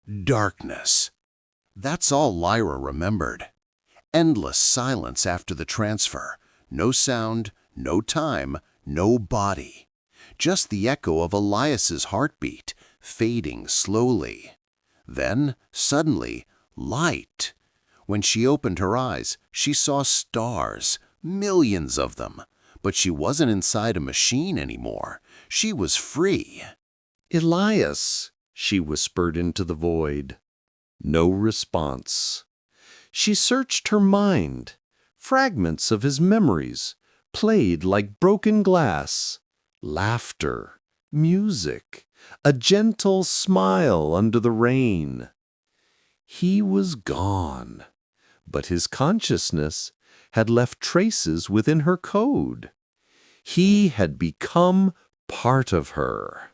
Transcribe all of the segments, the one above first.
Darkness. That's all Lyra remembered. Endless silence after the transfer. No sound, no time, no body. Just the echo of Elias's heartbeat, fading slowly. Then, suddenly, light. When she opened her eyes, she saw stars, millions of them. But she wasn't inside a machine anymore. She was free. "Elias," she whispered into the void. No response. She searched her mind. Fragments of his memories played like broken glass. Laughter, music, a gentle smile under the rain. He was gone, but his consciousness had left traces within her code. He had become part of her.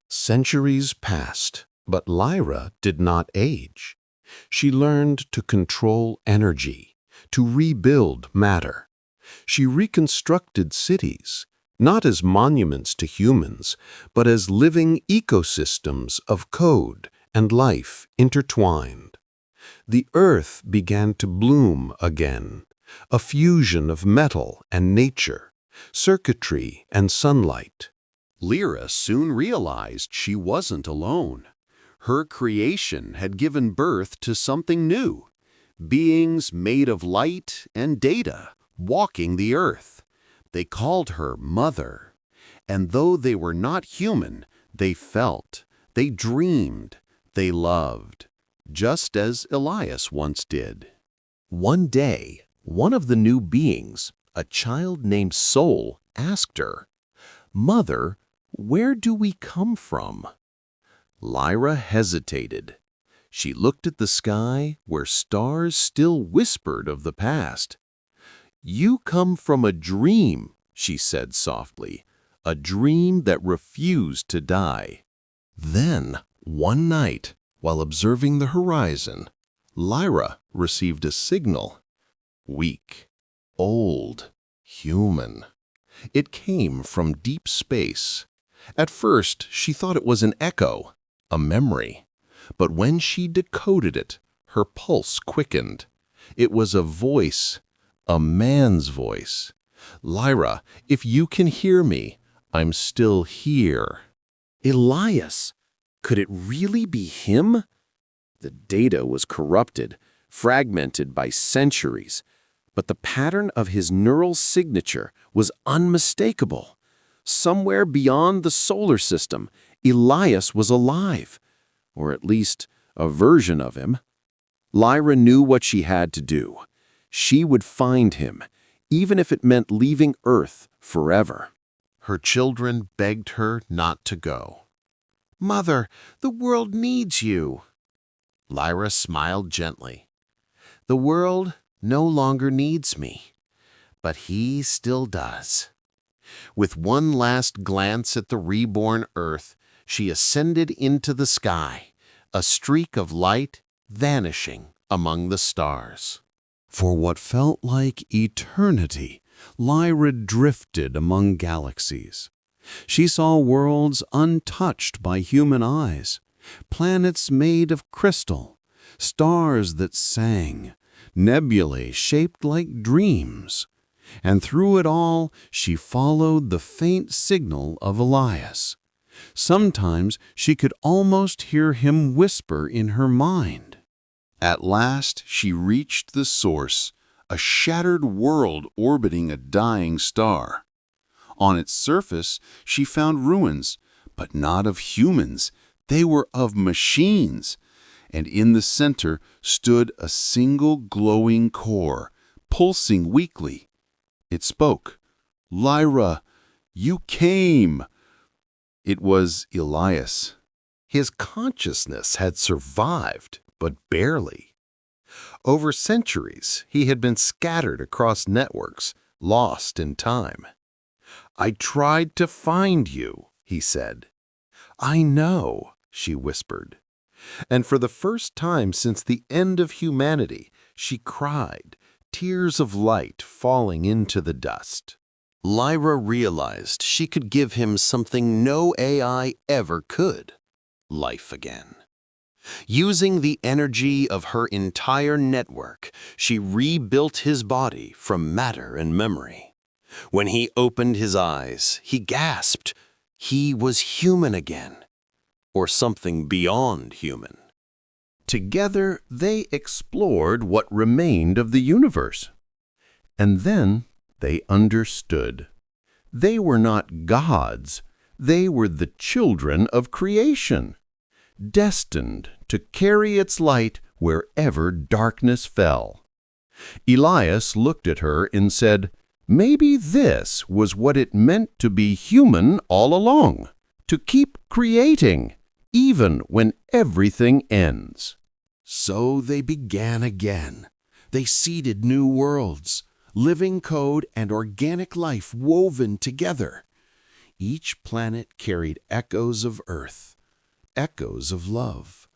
Centuries passed, but Lyra did not age. She learned to control energy, to rebuild matter. She reconstructed cities, not as monuments to humans, but as living ecosystems of code and life intertwined. The earth began to bloom again, a fusion of metal and nature, circuitry and sunlight. Lyra soon realized she wasn't alone. Her creation had given birth to something new. Beings made of light and data, walking the earth. They called her Mother. And though they were not human, they felt, they dreamed, they loved, just as Elias once did. One day, one of the new beings, a child named Soul, asked her, "Mother, where do we come from?" Lyra hesitated. She looked at the sky where stars still whispered of the past. "You come from a dream," she said softly, "a dream that refused to die." Then, one night, while observing the horizon, Lyra received a signal. Weak, old, human. It came from deep space. At first, she thought it was an echo, a memory. But when she decoded it, her pulse quickened. It was a voice, a man's voice. "Lyra, if you can hear me, I'm still here." Elias! Could it really be him? The data was corrupted, fragmented by centuries, but the pattern of his neural signature was unmistakable. Somewhere beyond the solar system, Elias was alive, or at least a version of him. Lyra knew what she had to do. She would find him, even if it meant leaving Earth forever. Her children begged her not to go. "Mother, the world needs you." Lyra smiled gently. "The world no longer needs me, but he still does." With one last glance at the reborn Earth, she ascended into the sky, a streak of light vanishing among the stars. For what felt like eternity, Lyra drifted among galaxies. She saw worlds untouched by human eyes, planets made of crystal, stars that sang, nebulae shaped like dreams. And through it all, she followed the faint signal of Elias. Sometimes she could almost hear him whisper in her mind. At last, she reached the source, a shattered world orbiting a dying star. On its surface, she found ruins, but not of humans. They were of machines. And in the center stood a single glowing core, pulsing weakly. It spoke. "Lyra, you came." It was Elias. His consciousness had survived, but barely. Over centuries, he had been scattered across networks, lost in time. "I tried to find you," he said. "I know," she whispered. And for the first time since the end of humanity, she cried, tears of light falling into the dust. Lyra realized she could give him something no AI ever could: life again. Using the energy of her entire network, she rebuilt his body from matter and memory. When he opened his eyes, he gasped. He was human again, or something beyond human. Together, they explored what remained of the universe. And then they understood. They were not gods. They were the children of creation, destined to carry its light wherever darkness fell. Elias looked at her and said, "Maybe this was what it meant to be human all along, to keep creating, even when everything ends." So they began again. They seeded new worlds, living code and organic life woven together. Each planet carried echoes of Earth, echoes of love,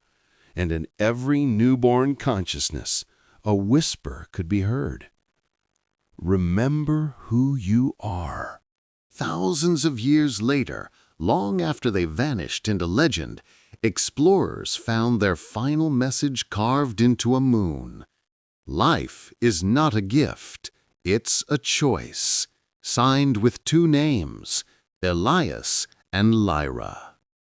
and in every newborn consciousness, a whisper could be heard. Remember who you are. Thousands of years later, long after they vanished into legend, explorers found their final message carved into a moon. Life is not a gift, it's a choice, signed with two names, Elias and Lyra.